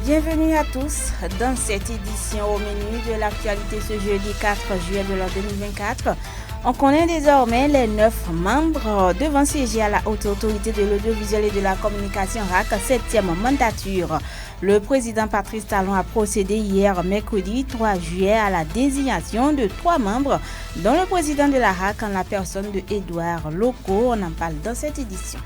Bienvenue à tous dans cette édition au menu de l'actualité ce jeudi 4 juillet de l'an 2024. On connaît désormais les 9 membres devant siéger à la haute autorité de l'audiovisuel et de la communication RAC, 7e mandature. Le président Patrice Talon a procédé hier mercredi 3 juillet à la désignation de 3 membres, dont le président de la RAC en la personne de Édouard Locaux. On en parle dans cette édition.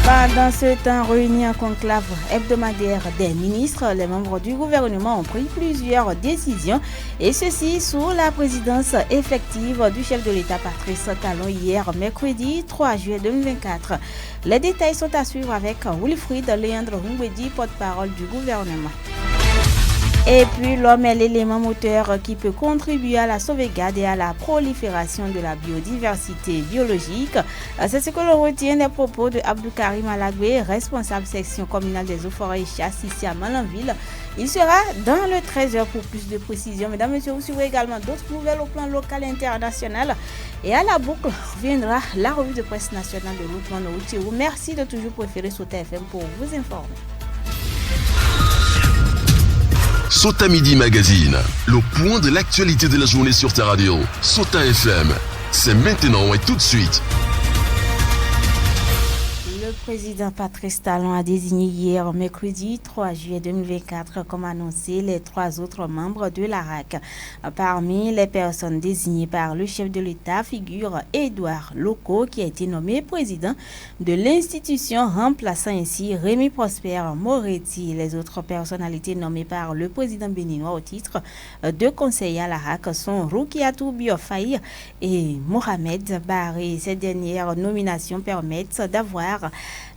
Pendant ce temps réuni en conclave hebdomadaire des ministres, les membres du gouvernement ont pris plusieurs décisions et ceci sous la présidence effective du chef de l'État Patrice Talon hier mercredi 3 juillet 2024. Les détails sont à suivre avec Wilfried Léandre Ngwedi, porte-parole du gouvernement. Et puis l'homme est l'élément moteur qui peut contribuer à la sauvegarde et à la prolifération de la biodiversité biologique. C'est ce que l'on retient des propos de Abdou Karim Alagwe, responsable section communale des eaux, forêts et chasse ici à Malanville. Il sera dans le 13h pour plus de précisions. Mesdames et messieurs, vous suivrez également d'autres nouvelles au plan local et international. Et à la boucle viendra la revue de presse nationale de Loupement Nooutirou. Merci de toujours préférer Sota FM pour vous informer. Sota Midi Magazine, le point de l'actualité de la journée sur ta radio. Sota FM, c'est maintenant et tout de suite. Le président Patrice Talon a désigné hier, mercredi 3 juillet 2024, comme annoncé, les 3 autres membres de la RAC. Parmi les personnes désignées par le chef de l'État figure Édouard Locaux, qui a été nommé président de l'institution, remplaçant ainsi Rémi Prosper Moretti. Les autres personnalités nommées par le président béninois au titre de conseiller à la RAC sont Roukiatou Biofaï et Mohamed Baré. Ces dernières nominations permettent d'avoir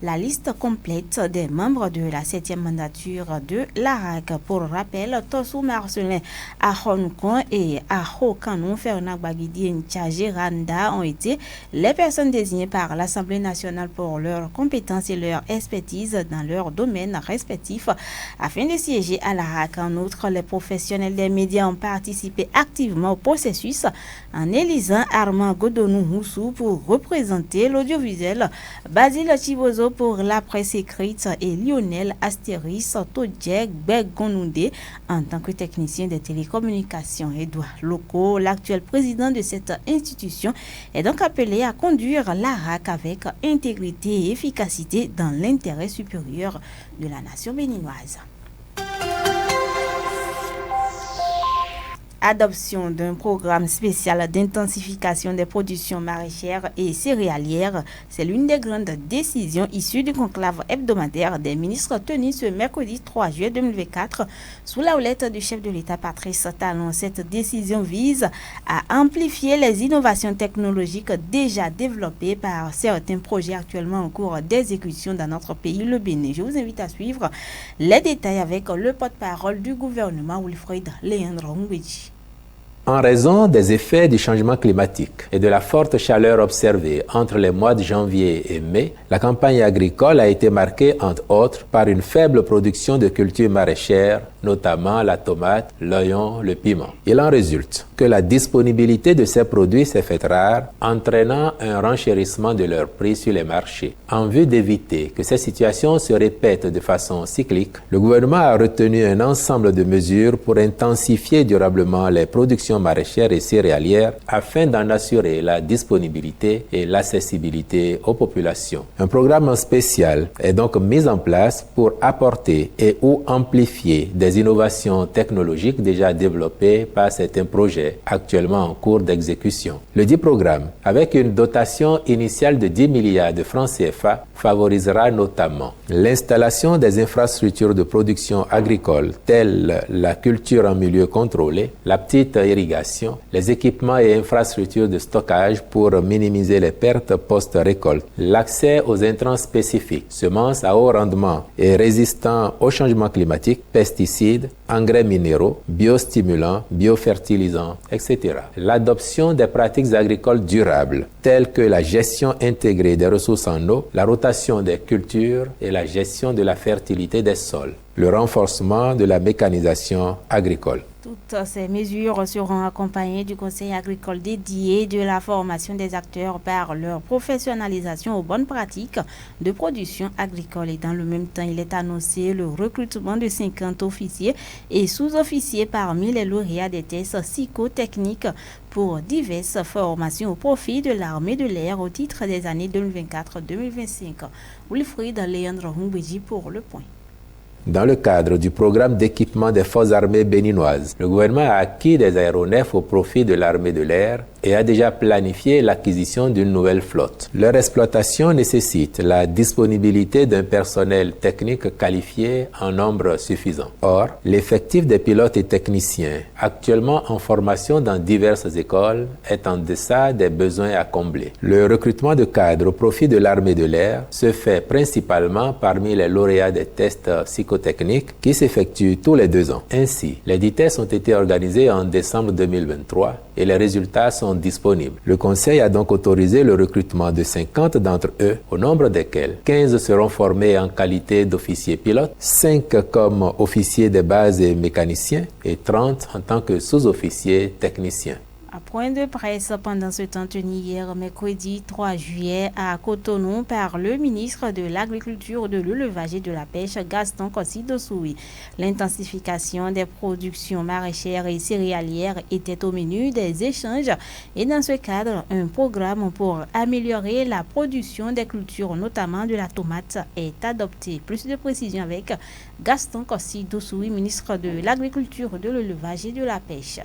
la liste complète des membres de la 7e mandature de la RAC. Pour rappel, Tossou Marcelin Ahonkon et Aho Kanou Fernand Bagidi Ntchaje Randa ont été les personnes désignées par l'Assemblée nationale pour leurs compétences et leur expertise dans leurs domaines respectifs afin de siéger à la RAC. En outre, les professionnels des médias ont participé activement au processus en élisant Armand Godonou Moussou pour représenter l'audiovisuel, Basile Chibozo pour la presse écrite et Lionel Astéris Todjek Begonoundé en tant que technicien des télécommunications. Édouard Locaux, l'actuel président de cette institution, est donc appelé à conduire la RAC avec intégrité et efficacité dans l'intérêt supérieur de la nation béninoise. Adoption d'un programme spécial d'intensification des productions maraîchères et céréalières, c'est l'une des grandes décisions issues du conclave hebdomadaire des ministres tenu ce mercredi 3 juillet 2024 sous la houlette du chef de l'État Patrice Talon. Cette décision vise à amplifier les innovations technologiques déjà développées par certains projets actuellement en cours d'exécution dans notre pays, le Bénin. Je vous invite à suivre les détails avec le porte-parole du gouvernement, Wilfried Léandre Ngwedi. En raison des effets du changement climatique et de la forte chaleur observée entre les mois de janvier et mai, la campagne agricole a été marquée, entre autres, par une faible production de cultures maraîchères, notamment la tomate, l'oignon, le piment. Il en résulte que la disponibilité de ces produits s'est faite rare, entraînant un renchérissement de leurs prix sur les marchés. En vue d'éviter que ces situations se répètent de façon cyclique, le gouvernement a retenu un ensemble de mesures pour intensifier durablement les productions maraîchères et céréalières afin d'en assurer la disponibilité et l'accessibilité aux populations. Un programme spécial est donc mis en place pour apporter et ou amplifier des innovations technologiques déjà développées par certains projets actuellement en cours d'exécution. Le dit programme, avec une dotation initiale de 10 milliards de francs CFA, favorisera notamment l'installation des infrastructures de production agricole telles la culture en milieu contrôlé, la petite irrigation, les équipements et infrastructures de stockage pour minimiser les pertes post-récolte, l'accès aux intrants spécifiques, semences à haut rendement et résistants au changement climatique, pesticides, engrais minéraux, biostimulants, biofertilisants, etc. L'adoption des pratiques agricoles durables, telles que la gestion intégrée des ressources en eau, la rotation des cultures et la gestion de la fertilité des sols. Le renforcement de la mécanisation agricole. Toutes ces mesures seront accompagnées du conseil agricole dédié, de la formation des acteurs par leur professionnalisation aux bonnes pratiques de production agricole. Et dans le même temps, il est annoncé le recrutement de 50 officiers et sous-officiers parmi les lauréats des tests psychotechniques pour diverses formations au profit de l'armée de l'air au titre des années 2024-2025. Wilfried Leandre Humbéji pour le point. Dans le cadre du programme d'équipement des forces armées béninoises, le gouvernement a acquis des aéronefs au profit de l'armée de l'air et a déjà planifié l'acquisition d'une nouvelle flotte. Leur exploitation nécessite la disponibilité d'un personnel technique qualifié en nombre suffisant. Or, l'effectif des pilotes et techniciens, actuellement en formation dans diverses écoles, est en deçà des besoins à combler. Le recrutement de cadres au profit de l'armée de l'air se fait principalement parmi les lauréats des tests psychotechniques qui s'effectuent tous les 2 ans. Ainsi, les 10 tests ont été organisés en décembre 2023 et les résultats sont disponibles. Le Conseil a donc autorisé le recrutement de 50 d'entre eux, au nombre desquels 15 seront formés en qualité d'officiers pilotes, 5 comme officiers de base et mécaniciens et 30 en tant que sous-officiers techniciens. À point de presse pendant ce temps tenu hier, mercredi 3 juillet, à Cotonou, par le ministre de l'Agriculture, de l'Élevage et de la Pêche, Gaston Kossi-Dossoui. L'intensification des productions maraîchères et céréalières était au menu des échanges et dans ce cadre, un programme pour améliorer la production des cultures, notamment de la tomate, est adopté. Plus de précisions avec Gaston Kossi-Dossoui, ministre de l'Agriculture, de l'Élevage et de la Pêche.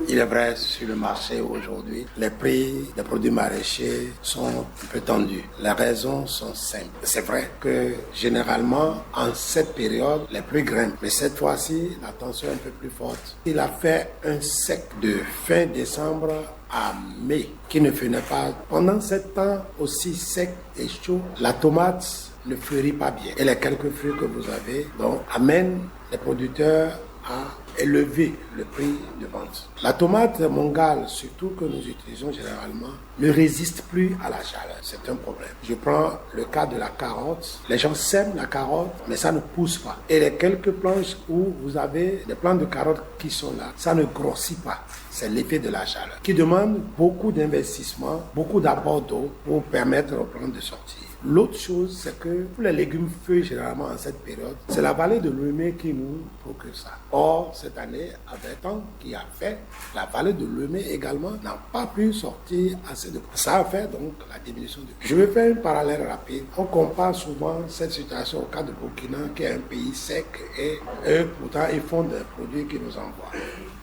Il est vrai, sur le marché aujourd'hui, les prix des produits maraîchers sont un peu tendus. Les raisons sont simples. C'est vrai que généralement, en cette période, les prix grimpent. Mais cette fois-ci, la tension est un peu plus forte. Il a fait un sec de fin décembre à mai qui ne finit pas. Pendant ce temps aussi sec et chaud, la tomate ne fleurit pas bien. Et les quelques fruits que vous avez donc amènent les producteurs à élever le prix de vente. La tomate mongale, surtout que nous utilisons généralement, ne résiste plus à la chaleur. C'est un problème. Je prends le cas de la carotte. Les gens sèment la carotte, mais ça ne pousse pas. Et les quelques planches où vous avez des plants de carottes qui sont là, ça ne grossit pas. C'est l'effet de la chaleur qui demande beaucoup d'investissement, beaucoup d'apport d'eau pour permettre aux plantes de sortir. L'autre chose, c'est que pour les légumes feuilles, généralement en cette période, c'est la vallée de Lemay qui nous procure ça. Or, cette année, avec le temps qui a fait, la vallée de Lemay également n'a pas pu sortir assez de poids. Ça a fait donc la diminution de. Je vais faire un parallèle rapide. On compare souvent cette situation au cas de Burkina, qui est un pays sec, et eux, pourtant, ils font des produits qu'ils nous envoient.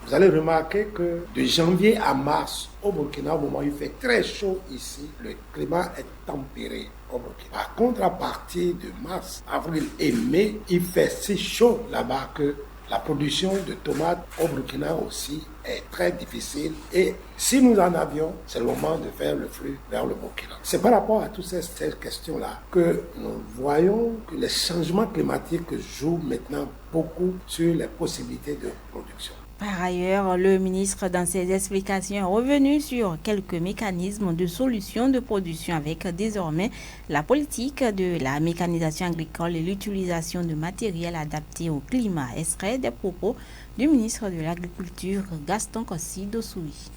Vous allez remarquer que de janvier à mars, au Burkina, au moment où il fait très chaud ici, le climat est tempéré au Burkina. Par contre, à partir de mars, avril et mai, il fait si chaud là-bas que la production de tomates au Burkina aussi est très difficile. Et si nous en avions, c'est le moment de faire le flux vers le Burkina. C'est par rapport à toutes ces questions-là que nous voyons que les changements climatiques jouent maintenant beaucoup sur les possibilités de production. Par ailleurs, le ministre, dans ses explications, est revenu sur quelques mécanismes de solution de production avec désormais la politique de la mécanisation agricole et l'utilisation de matériel adapté au climat. Extrait des propos du ministre de l'Agriculture, Gaston Kossi-Dossoui.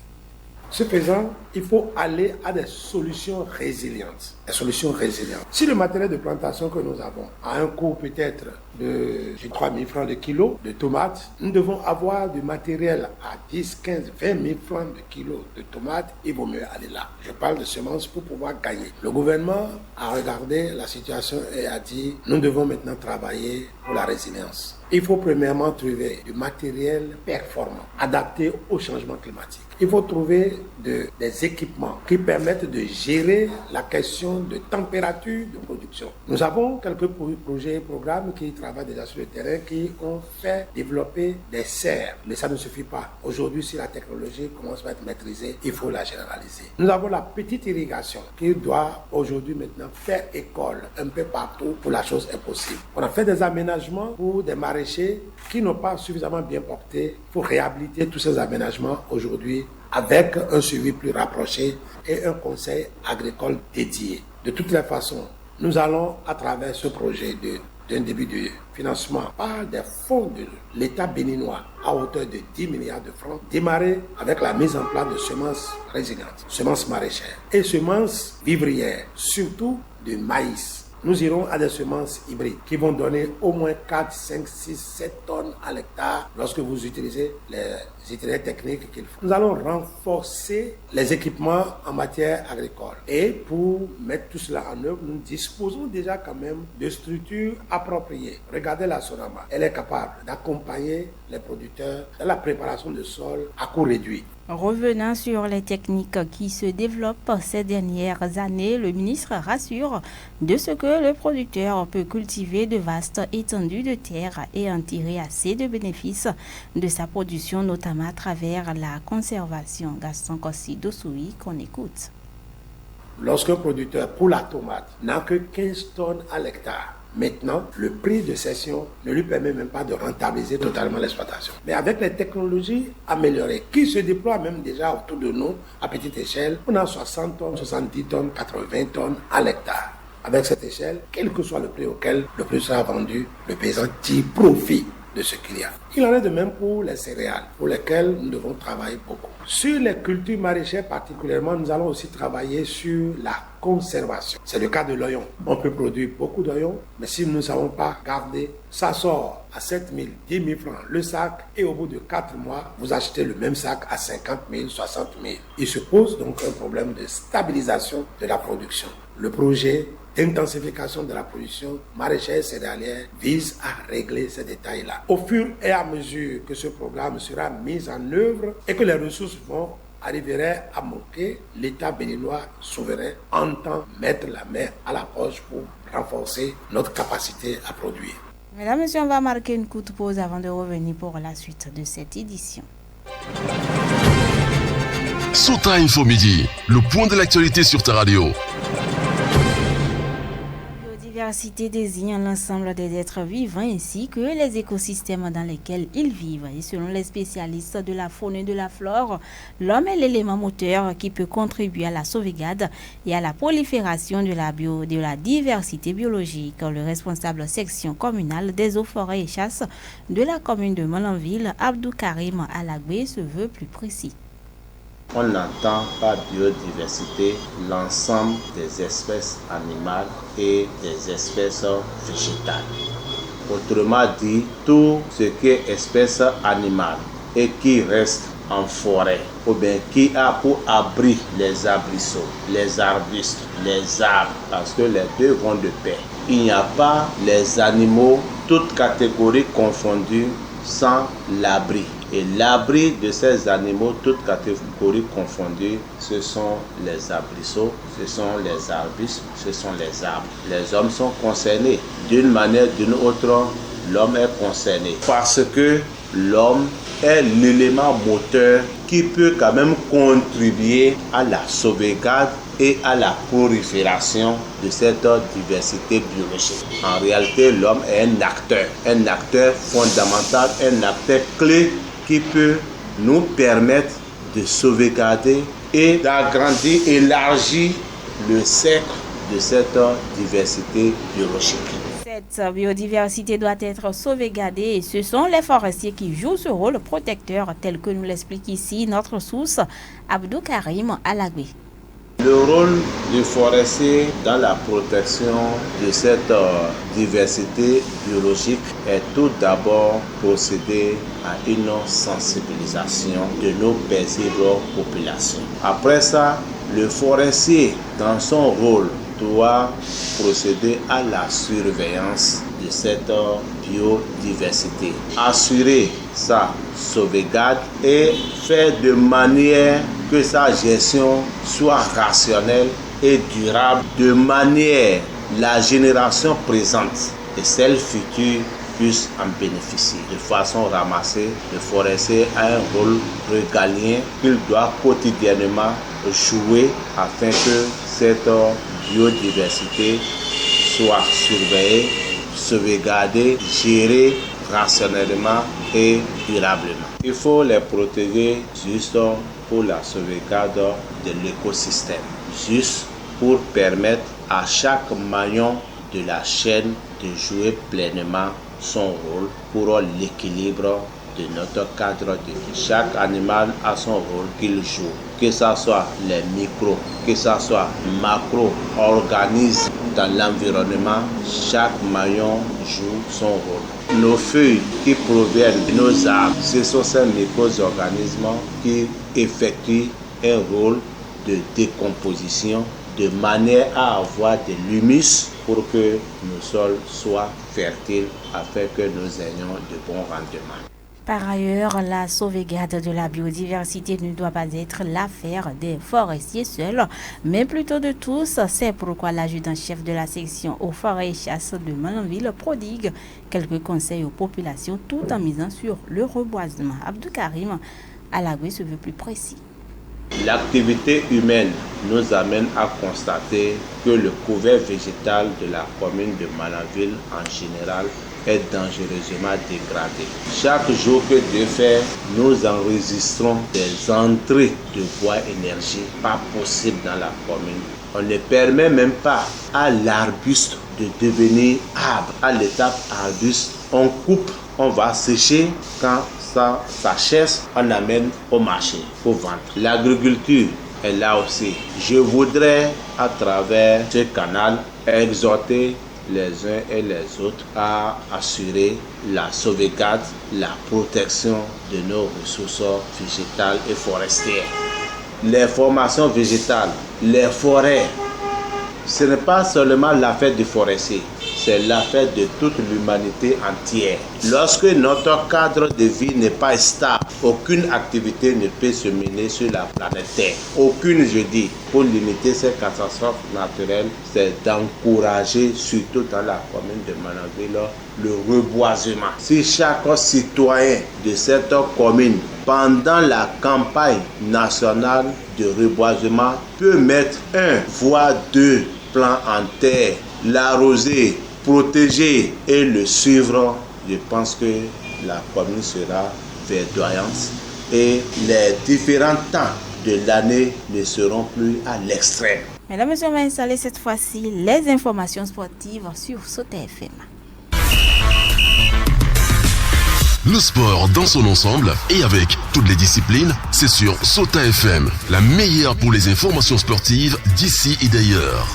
Ce faisant, il faut aller à des solutions résilientes. Des solutions résilientes. Si le matériel de plantation que nous avons a un coût peut-être de 3 000 francs de kilo de tomates, nous devons avoir du matériel à 10, 15, 20 000 francs de kilo de tomates. Il vaut mieux aller là. Je parle de semences pour pouvoir gagner. Le gouvernement a regardé la situation et a dit, nous devons maintenant travailler pour la résilience. Il faut premièrement trouver du matériel performant, adapté au changement climatique. Il faut trouver des équipements qui permettent de gérer la question de température de production. Nous avons quelques projets et programmes qui travaillent déjà sur le terrain, qui ont fait développer des serres. Mais ça ne suffit pas. Aujourd'hui, si la technologie commence à être maîtrisée, il faut la généraliser. Nous avons la petite irrigation qui doit aujourd'hui maintenant faire école un peu partout où la chose est possible. On a fait des aménagements pour des maraîchers qui n'ont pas suffisamment bien porté. Il faut réhabiliter tous ces aménagements aujourd'hui avec un suivi plus rapproché et un conseil agricole dédié. De toutes les façons, Nous allons, à travers ce projet d'un début de financement par des fonds de l'État béninois à hauteur de 10 milliards de francs, démarrer avec la mise en place de semences résilientes, semences maraîchères et semences vivrières, surtout de maïs. Nous irons à des semences hybrides qui vont donner au moins 4, 5, 6, 7 tonnes à l'hectare lorsque vous utilisez les itinéraires techniques qu'il faut. Nous allons renforcer les équipements en matière agricole. Et pour mettre tout cela en œuvre, nous disposons déjà quand même de structures appropriées. Regardez la Sonama. Elle est capable d'accompagner les producteurs dans la préparation de sol à coût réduit. Revenant sur les techniques qui se développent ces dernières années, le ministre rassure de ce que le producteur peut cultiver de vastes étendues de terre et en tirer assez de bénéfices de sa production, notamment à travers la conservation. Gaston Kossi Dossoui, qu'on écoute. Lorsqu'un producteur pour la tomate n'a que 15 tonnes à l'hectare, maintenant, le prix de cession ne lui permet même pas de rentabiliser totalement l'exploitation. Mais avec les technologies améliorées qui se déploient même déjà autour de nous à petite échelle, on a 60 tonnes, 70 tonnes, 80 tonnes à l'hectare. Avec cette échelle, quel que soit le prix auquel le prix sera vendu, le paysan tire profit de ce qu'il y a. Il en est de même pour les céréales, pour lesquelles nous devons travailler beaucoup. Sur les cultures maraîchères particulièrement, nous allons aussi travailler sur la conservation. C'est le cas de l'oignon. On peut produire beaucoup d'oignons, mais si nous ne savons pas garder, ça sort à 7 000, 10 000 francs le sac, et au bout de 4 mois, vous achetez le même sac à 50 000, 60 000. Il se pose donc un problème de stabilisation de la production. Le projet d'intensification de la production maraîchère et céréalière vise à régler ces détails-là. Au fur et à mesure que ce programme sera mis en œuvre et que les ressources arriveraient à manquer, l'État béninois souverain entend mettre la main à la poche pour renforcer notre capacité à produire. Mesdames et messieurs, on va marquer une courte pause avant de revenir pour la suite de cette édition. Sota Info Midi, le point de l'actualité sur ta radio. La biodiversité désigne l'ensemble des êtres vivants ainsi que les écosystèmes dans lesquels ils vivent. Et selon les spécialistes de la faune et de la flore, l'homme est l'élément moteur qui peut contribuer à la sauvegarde et à la prolifération de la diversité biologique. Le responsable section communale des eaux, forêts et chasses de la commune de Molenville, Abdou Karim Alagbe, se veut plus précis. On entend par biodiversité l'ensemble des espèces animales et des espèces végétales. Autrement dit, tout ce qui est espèce animale et qui reste en forêt, ou bien qui a pour abri les arbrisseaux, les arbustes, les arbres, parce que les deux vont de pair. Il n'y a pas les animaux, toutes catégories confondues, sans l'abri. Et l'abri de ces animaux, toutes catégories confondues, ce sont les arbrisseaux, ce sont les arbustes, ce sont les arbres. Les hommes sont concernés. D'une manière ou d'une autre, l'homme est concerné. Parce que l'homme est l'élément moteur qui peut quand même contribuer à la sauvegarde et à la prolifération de cette diversité biologique. En réalité, l'homme est un acteur fondamental, un acteur clé qui peut nous permettre de sauvegarder et d'agrandir, élargir le cercle de cette diversité biologique. Cette biodiversité doit être sauvegardée et ce sont les forestiers qui jouent ce rôle protecteur tel que nous l'explique ici notre source Abdou Karim Alagbe. Le rôle du forestier dans la protection de cette diversité biologique est tout d'abord procéder à une sensibilisation de nos paisibles populations. Après ça, le forestier, dans son rôle, doit procéder à la surveillance de cette biodiversité, assurer sa sauvegarde et faire de manière que sa gestion soit rationnelle et durable, de manière la génération présente et celle future puissent en bénéficier. De façon ramassée, le forestier a un rôle régalien qu'il doit quotidiennement jouer afin que cette biodiversité soit surveillée, sauvegardée, gérée rationnellement et durablement. Il faut les protéger juste pour la sauvegarde de l'écosystème, juste pour permettre à chaque maillon de la chaîne de jouer pleinement son rôle pour l'équilibre de notre cadre de vie. Chaque animal a son rôle qu'il joue, que ce soit les micros, que ce soit macro-organismes dans l'environnement, chaque maillon joue son rôle. Nos feuilles qui proviennent de nos arbres, ce sont ces micro-organismes qui effectuent un rôle de décomposition de manière à avoir de l'humus pour que nos sols soient fertiles afin que nous ayons de bons rendements. Par ailleurs, la sauvegarde de la biodiversité ne doit pas être l'affaire des forestiers seuls, mais plutôt de tous. C'est pourquoi l'adjudant-chef de la section aux forêts et chasse de Malanville prodigue quelques conseils aux populations tout en misant sur le reboisement. Abdou Karim Alagoué se veut plus précis. L'activité humaine nous amène à constater que le couvert végétal de la commune de Malanville en général est dangereusement dégradé. Chaque jour que Dieu fait, nous enregistrons des entrées de bois énergie pas possible dans la commune. On ne permet même pas à l'arbuste de devenir arbre. À l'étape arbuste, on coupe, on va sécher. Quand ça s'achève, on amène au marché pour vendre. L'agriculture est là aussi. Je voudrais, à travers ce canal, exhorter les uns et les autres à assurer la sauvegarde, la protection de nos ressources végétales et forestières. Les formations végétales, les forêts, ce n'est pas seulement l'affaire du forestier, c'est l'affaire de toute l'humanité entière. Lorsque notre cadre de vie n'est pas stable, aucune activité ne peut se mener sur la planète Terre. Aucune, je dis, pour limiter ces catastrophes naturelles, c'est d'encourager, surtout dans la commune de Malanville, le reboisement. Si chaque citoyen de cette commune, pendant la campagne nationale de reboisement, peut mettre un voire deux plants en terre, l'arroser, protéger et le suivre, je pense que la commune sera verdoyante et les différents temps de l'année ne seront plus à l'extrême. Mesdames et messieurs, on va installer cette fois-ci les informations sportives sur Sota FM. Le sport dans son ensemble et avec toutes les disciplines, c'est sur Sota FM, la meilleure pour les informations sportives d'ici et d'ailleurs.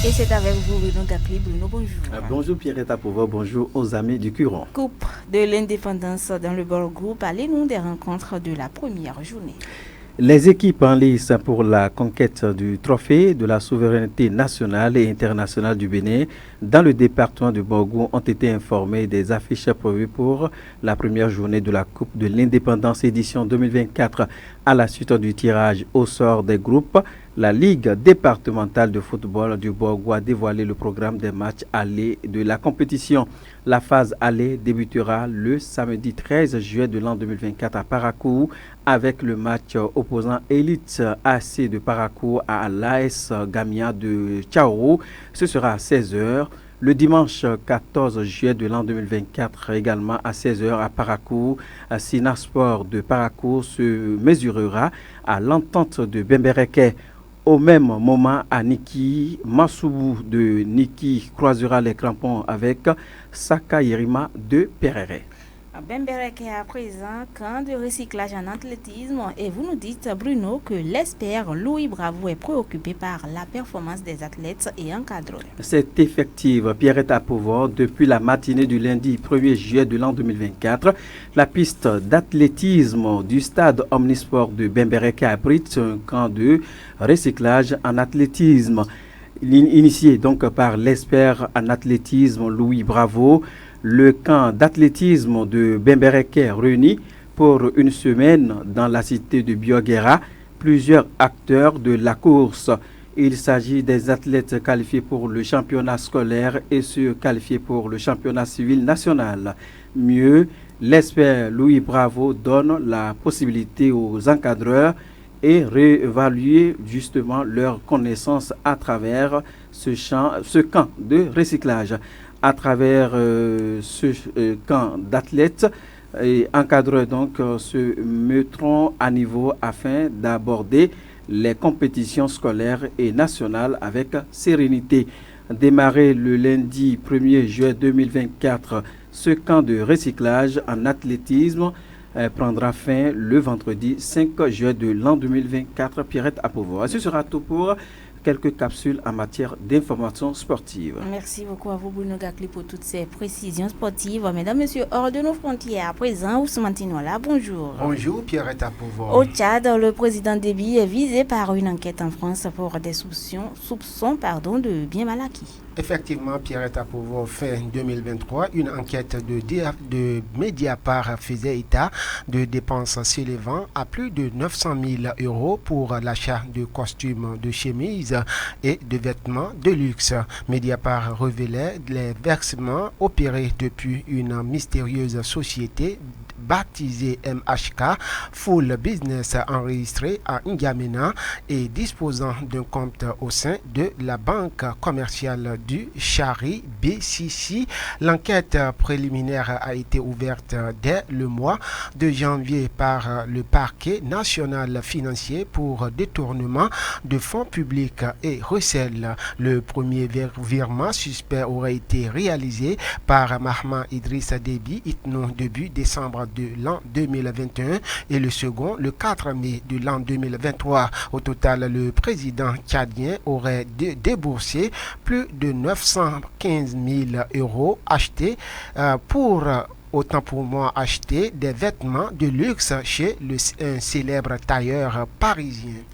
Et c'est avec vous, Bruno Gapli. Bruno, bonjour. Bonjour Pierrette Apova, bonjour aux amis du Curon. Coupe de l'indépendance dans le Ball Group, allez-nous des rencontres de la première journée. Les équipes en lice pour la conquête du trophée de la souveraineté nationale et internationale du Bénin dans le département de Borgou ont été informées des affiches prévues pour la première journée de la Coupe de l'indépendance édition 2024. À la suite du tirage au sort des groupes, la Ligue départementale de football du Borgou a dévoilé le programme des matchs allés de la compétition. La phase allée débutera le samedi 13 juillet de l'an 2024 à Parakou avec le match opposant Elite AC de Parakou à l'AS Gamia de Tchaourou. Ce sera à 16h. Le dimanche 14 juillet de l'an 2024, également à 16h à Parakou, Sinasport de Parakou se mesurera à l'entente de Bembereke. Au même moment, à Niki, Masubu de Niki croisera les crampons avec Saka Yerima de Perere. Bembereke à présent, camp de recyclage en athlétisme. Et vous nous dites, Bruno, que l'expert Louis Bravo est préoccupé par la performance des athlètes et encadreurs. C'est effectif, Pierrette Apova. Depuis la matinée du lundi 1er juillet de l'an 2024, la piste d'athlétisme du stade Omnisport de Bembereke abrite un camp de recyclage en athlétisme. Initié donc par l'expert en athlétisme Louis Bravo, le camp d'athlétisme de Bembereke réunit pour une semaine dans la cité de Bioguera plusieurs acteurs de la course. Il s'agit des athlètes qualifiés pour le championnat scolaire et ceux qualifiés pour le championnat civil national. Mieux, l'expert Louis Bravo donne la possibilité aux encadreurs et réévaluer justement leurs connaissances à travers ce camp de recyclage. À travers ce camp d'athlètes et encadreurs donc se mettront à niveau afin d'aborder les compétitions scolaires et nationales avec sérénité. Démarré le lundi 1er juillet 2024, ce camp de recyclage en athlétisme prendra fin le vendredi 5 juillet de l'an 2024. Pierrette Apovo. Ce sera tout pour quelques capsules en matière d'information sportive. Merci beaucoup à vous, Bruno Gakli, pour toutes ces précisions sportives. Mesdames, Messieurs, hors de nos frontières, à présent, Ousmane Tinola, bonjour. Bonjour, Pierrette Apovo. Au Tchad, le président Déby est visé par une enquête en France pour des soupçons de biens mal acquis. Effectivement, Pierrette Apovo, fin 2023, une enquête de Mediapart faisait état de dépenses s'élevant à plus de 900 000 € pour l'achat de costumes, de chemises et de vêtements de luxe. Mediapart révélait les versements opérés depuis une mystérieuse société baptisé MHK, Full Business, enregistré à N'Djamena et disposant d'un compte au sein de la banque commerciale du Chari BCC. L'enquête préliminaire a été ouverte dès le mois de janvier par le parquet national financier pour détournement de fonds publics et recel. Le premier virement suspect aurait été réalisé par Mahamat Idrissa Déby, Itno, début décembre de l'an 2021 et le second le 4 mai de l'an 2023. Au total, le président tchadien aurait déboursé plus de 915 000 € achetés autant pour moi acheter des vêtements de luxe chez un célèbre tailleur parisien.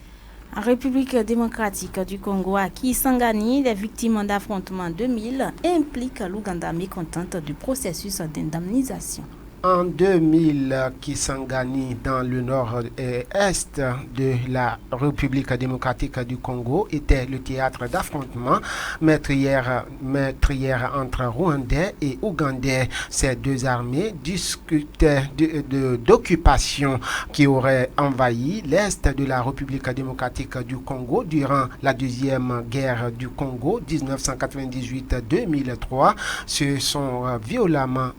En République démocratique du Congo, à Kisangani, les victimes d'affrontements 2000 impliquent l'Ouganda mécontente du processus d'indemnisation. En 2000, Kisangani, dans le nord-est de la République démocratique du Congo, était le théâtre d'affrontements meurtrières entre Rwandais et Ougandais. Ces deux armées discutaient d'occupation qui aurait envahi l'est de la République démocratique du Congo durant la deuxième guerre du Congo 1998-2003. Se sont violemment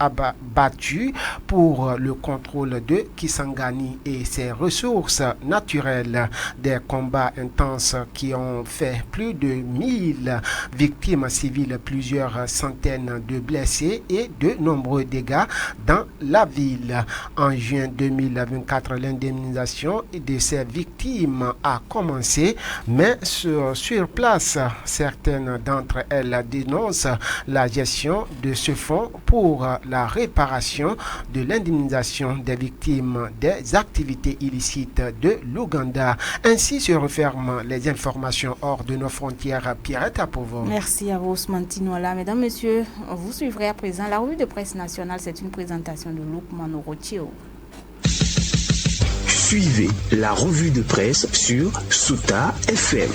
battus pour le contrôle de Kisangani et ses ressources naturelles. Des combats intenses qui ont fait plus de 1000 victimes civiles, plusieurs centaines de blessés et de nombreux dégâts dans la ville. En juin 2024, l'indemnisation de ces victimes a commencé, mais sur place, certaines d'entre elles dénoncent la gestion de ce fonds pour la réparation de l'indemnisation des victimes des activités illicites de l'Ouganda. Ainsi se referment les informations hors de nos frontières. Pierrette Apovo. Merci à vous, Ousmane Tinola. Mesdames, Messieurs, vous suivrez à présent la revue de presse nationale. C'est une présentation de Loukman Orochio. Suivez la revue de presse sur Souta FM.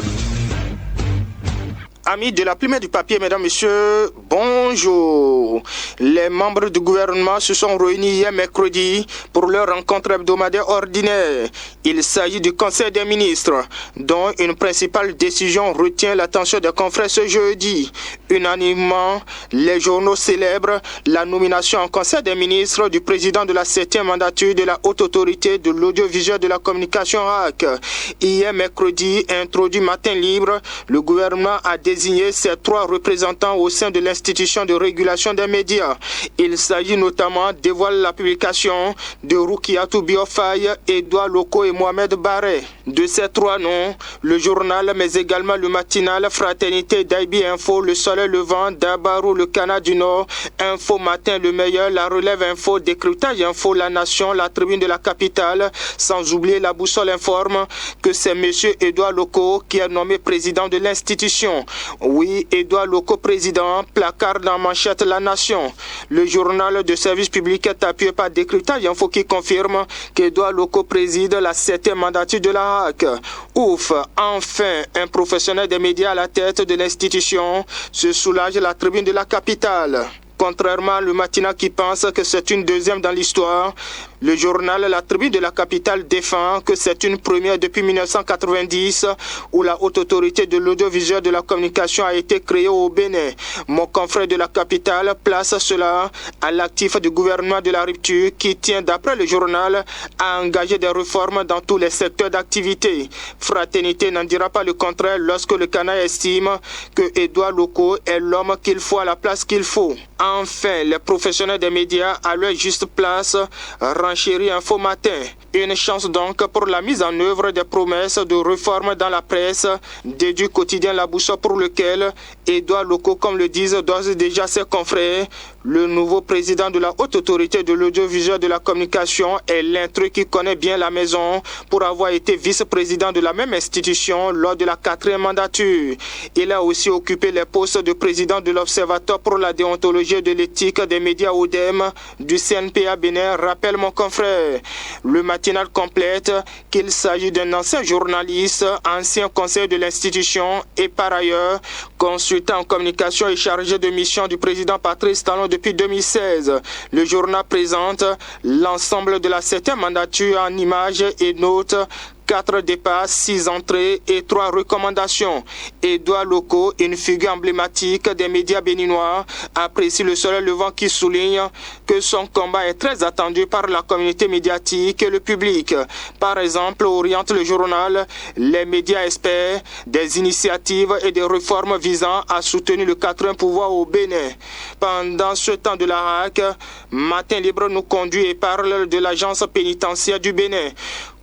Amis de la plume et du papier, mesdames, messieurs, bonjour. Les membres du gouvernement se sont réunis hier mercredi pour leur rencontre hebdomadaire ordinaire. Il s'agit du Conseil des ministres, dont une principale décision retient l'attention des confrères ce jeudi. Unanimement, les journaux célèbrent la nomination en Conseil des ministres du président de la 7e mandature de la Haute Autorité de l'Audiovisuel de la Communication HAC. Hier mercredi, introduit Matin Libre, le gouvernement a désigné ses 3 représentants au sein de l'institution de régulation des médias. Il s'agit notamment de dévoiler la publication de Roukiatou Biofaye, Edouard Loko et Mohamed Barret. De ces 3 noms, le journal mais également le matinal Fraternité, Daibi Info, Le Soleil Levant, Dabarou, Le Canard du Nord, Info Matin, Le Meilleur, La Relève Info, Décryptage Info, La Nation, La Tribune de la Capitale, sans oublier La Boussole informe que c'est M. Edouard Loko qui est nommé président de l'institution. Oui, Edouard Loko, président, placard dans manchette La Nation. Le journal de service public est appuyé par Décryptage Info qui confirme qu'Edouard Loko préside la 7e mandature de la HAC. Ouf, enfin, un professionnel des médias à la tête de l'institution se soulage La Tribune de la Capitale. Contrairement à le matinal qui pense que c'est une deuxième dans l'histoire, Le journal La Tribune de la capitale défend que c'est une première depuis 1990 où la haute autorité de l'audiovisuel de la communication a été créée au Bénin. Mon confrère de la capitale place cela à l'actif du gouvernement de la rupture qui tient, d'après le journal, à engager des réformes dans tous les secteurs d'activité. Fraternité n'en dira pas le contraire lorsque le Canaille estime que Édouard Loko est l'homme qu'il faut à la place qu'il faut. Enfin, les professionnels des médias à leur juste place renchérit Info Matin. Une chance donc pour la mise en œuvre des promesses de réforme dans la presse, du quotidien La Boussole pour lequel Édouard Loko, comme le disent d'ores et déjà ses confrères, le nouveau président de la haute autorité de l'audiovisuel de la communication est l'intrus qui connaît bien la maison pour avoir été vice-président de la même institution lors de la 4e mandature. Il a aussi occupé les postes de président de l'Observatoire pour la déontologie et de l'éthique des médias ODEM du CNPA Bénin, rappelle mon confrère. Le matinal complète qu'il s'agit d'un ancien journaliste, ancien conseiller de l'institution et par ailleurs consultant en communication et chargé de mission du président Patrice Talon depuis 2016. Le journal présente l'ensemble de la 7e mandature en images et notes. 4 départs, 6 entrées et 3 recommandations. Édouard Loko, une figure emblématique des médias béninois, apprécie le soleil levant qui souligne que son combat est très attendu par la communauté médiatique et le public. Par exemple, oriente le journal, les médias espèrent des initiatives et des réformes visant à soutenir le 4e pouvoir au Bénin. Pendant ce temps de la RAC, Matin Libre nous conduit et parle de l'agence pénitentiaire du Bénin.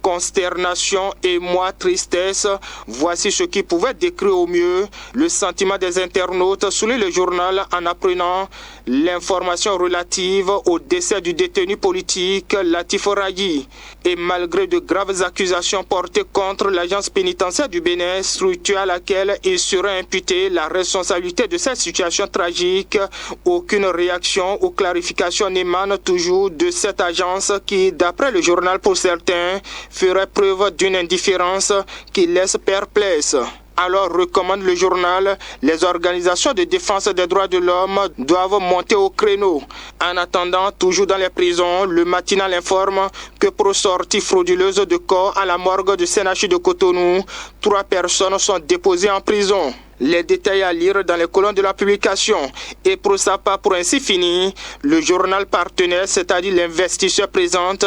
Consternation, émoi, tristesse, voici ce qui pouvait décrire au mieux le sentiment des internautes, souligne le journal en apprenant l'information relative au décès du détenu politique Latif Rayi. Et malgré de graves accusations portées contre l'agence pénitentiaire du Bénin, structure à laquelle il serait imputé la responsabilité de cette situation tragique, aucune réaction ou clarification n'émane toujours de cette agence qui, d'après le journal pour certains, ferait preuve d'une indifférence qui laisse perplexe. Alors, recommande le journal, les organisations de défense des droits de l'homme doivent monter au créneau. En attendant, toujours dans les prisons, le matinal informe que pour sortie frauduleuse de corps à la morgue du CNH de Cotonou, 3 personnes sont déposées en prison. Les détails à lire dans les colonnes de la publication. Et pour ça, pas pour ainsi finir, le journal partenaire, c'est-à-dire l'investisseur, présente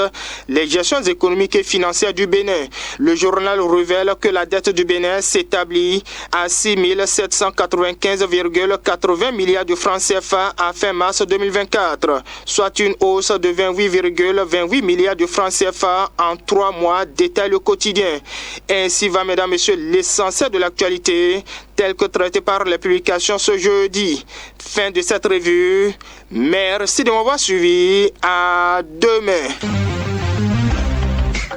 les gestions économiques et financières du Bénin. Le journal révèle que la dette du Bénin s'établit à 6 795,80 milliards de francs CFA à fin mars 2024, soit une hausse de 28,28 milliards de francs CFA en 3 mois, détaille le quotidien. Ainsi va, mesdames, messieurs, l'essentiel de l'actualité, tel que traité par les publications ce jeudi. Fin de cette revue. Merci de m'avoir suivi. À demain.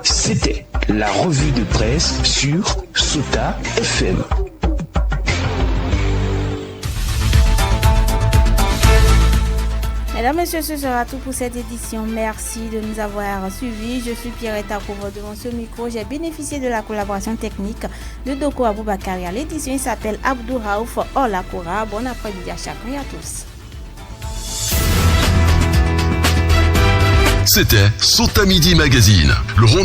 C'était la revue de presse sur Sota FM. Mesdames, Messieurs, ce sera tout pour cette édition. Merci de nous avoir suivis. Je suis Pierrette Akouvo devant ce micro. J'ai bénéficié de la collaboration technique de Doko Aboubakari. L'édition s'appelle Abdou Raouf Olakoura. Bon après-midi à chacun et à tous. C'était Sota Midi Magazine.